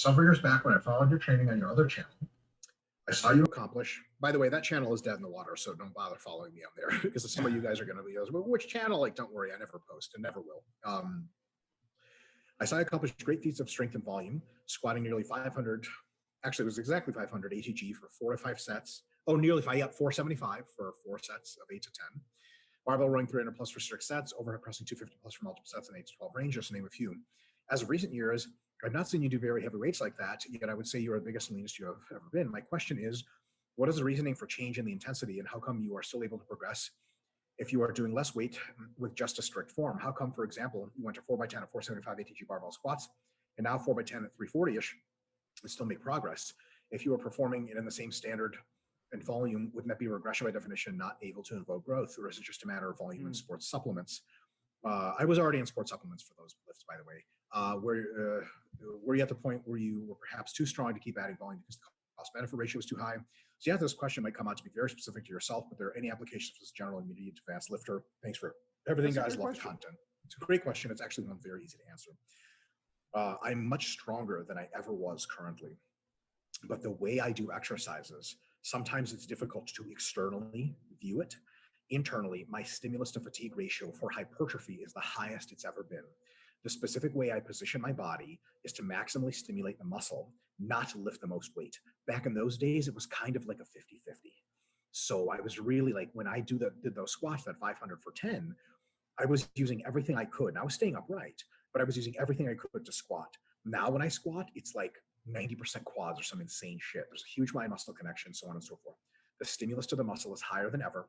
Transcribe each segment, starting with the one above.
Several years back when I followed your training on your other channel, I saw you accomplish. By the way, that channel is dead in the water, so don't bother following me on there because some of you guys are going to be, well, which channel? Like, don't worry, I never post and never will. I saw you accomplish great feats of strength and volume, squatting nearly 500. Actually, it was exactly 500 ATG for 4 to 5 sets. Oh, nearly 5, yep, 475 for 4 sets of 8 to 10. Barbell rowing 300 plus for strict sets, overhead pressing 250 plus for multiple sets in 8 to 12 range, just to name a few. As of recent years, I've not seen you do very heavy weights like that, yet I would say you are the biggest and leanest you have ever been. My question is, what is the reasoning for change in the intensity, and how come you are still able to progress if you are doing less weight with just a strict form? How come, for example, you went to 4x10 at 475 ATG barbell squats, and now 4x10 at 340-ish, and still make progress? If you are performing it in the same standard and volume, wouldn't that be regression by definition, not able to invoke growth? Or is it just a matter of volume and sports supplements? I was already in sports supplements for those lifts, by the way. Were you at the point where you were perhaps too strong to keep adding volume because the cost-benefit ratio was too high? So yeah, this question might come out to be very specific to yourself, but there are any applications for this general intermediate advanced lifter? Thanks for everything, guys. Love the content. It's a great question. It's actually one very easy to answer. I'm much stronger than I ever was currently, but the way I do exercises, sometimes it's difficult to externally view it. Internally, my stimulus to fatigue ratio for hypertrophy is the highest it's ever been. The specific way I position my body is to maximally stimulate the muscle, not to lift the most weight. Back in those days, it was kind of like a 50-50. So I was really like, when I did those squats, that 500 for 10, I was using everything I could. And I was staying upright, but I was using everything I could to squat. Now when I squat, it's like 90% quads or some insane shit. There's a huge mind muscle connection, so on and so forth. The stimulus to the muscle is higher than ever.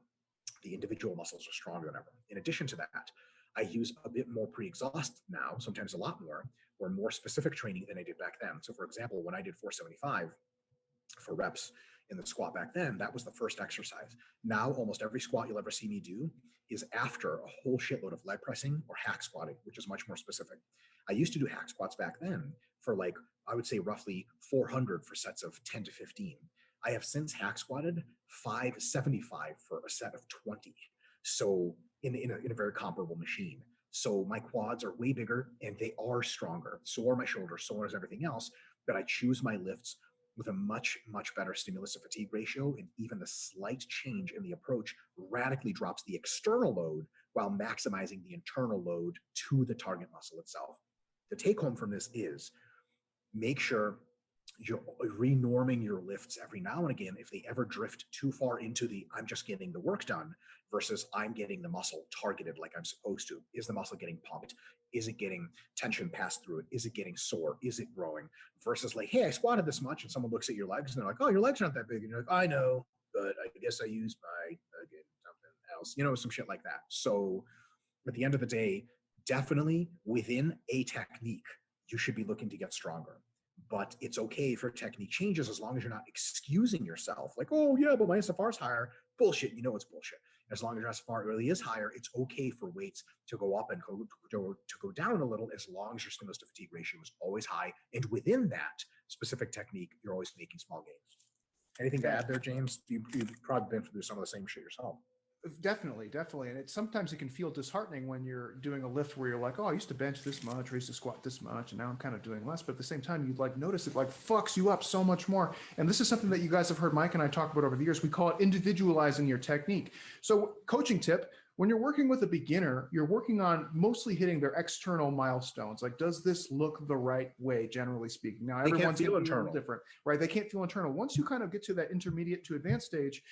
The individual muscles are stronger than ever. In addition to that, I use a bit more pre-exhaust now, sometimes a lot more, or more specific training than I did back then. So for example, when I did 475 for reps in the squat back then, that was the first exercise. Now, almost every squat you'll ever see me do is after a whole shitload of leg pressing or hack squatting, which is much more specific. I used to do hack squats back then for like, I would say roughly 400 for sets of 10 to 15. I have since hack squatted 575 for a set of 20. So in a very comparable machine. So my quads are way bigger and they are stronger. So are my shoulders, so is everything else. But I choose my lifts with a much, much better stimulus to fatigue ratio, and even the slight change in the approach radically drops the external load while maximizing the internal load to the target muscle itself. The take home from this is make sure you're renorming your lifts every now and again if they ever drift too far into the I'm just getting the work done versus I'm getting the muscle targeted like I'm supposed to. Is the muscle getting pumped? Is it getting tension passed through it? Is it getting sore? Is it growing? Versus like, hey, I squatted this much, and someone looks at your legs and they're like, oh, your legs aren't that big. And you're like, I know, but I guess I use my again, something else, some shit like that. So at the end of the day, definitely within a technique, you should be looking to get stronger. But it's okay for technique changes as long as you're not excusing yourself. Like, oh yeah, but my SFR is higher. Bullshit. You know it's bullshit. As long as your SFR really is higher, it's okay for weights to go up and to go down a little, as long as your stimulus to fatigue ratio is always high. And within that specific technique, you're always making small gains. Anything to add there, James? You've probably been through some of the same shit yourself. Definitely. And sometimes it can feel disheartening when you're doing a lift where you're like, oh, I used to bench this much, or I used to squat this much, and now I'm kind of doing less. But at the same time, you like notice it like fucks you up so much more. And this is something that you guys have heard Mike and I talk about over the years. We call it individualizing your technique. So coaching tip, when you're working with a beginner, you're working on mostly hitting their external milestones. Like, does this look the right way, generally speaking? Now, everyone's a little different, right? They can't feel internal. Once you kind of get to that intermediate to advanced stage,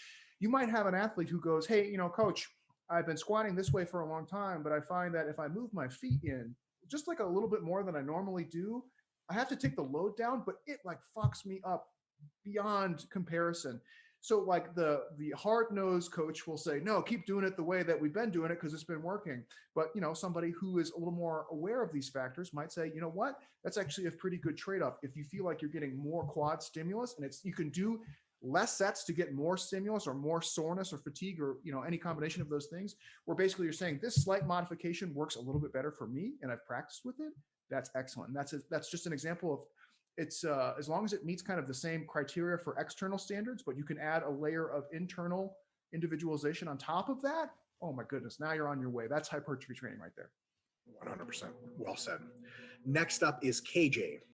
you might have an athlete who goes, hey, coach, I've been squatting this way for a long time, but I find that if I move my feet in just like a little bit more than I normally do, I have to take the load down, but it like fucks me up beyond comparison. So like the hard-nosed coach will say, no, keep doing it the way that we've been doing it because it's been working. But somebody who is a little more aware of these factors might say, you know what, that's actually a pretty good trade-off. If you feel like you're getting more quad stimulus and you can do less sets to get more stimulus or more soreness or fatigue or any combination of those things, where basically you're saying this slight modification works a little bit better for me and I've practiced with it, that's excellent. And that's just an example of it's as long as it meets kind of the same criteria for external standards, but you can add a layer of internal individualization on top of that. Oh my goodness, now you're on your way. That's hypertrophy training right there. 100%. Well said. Next up is KJ.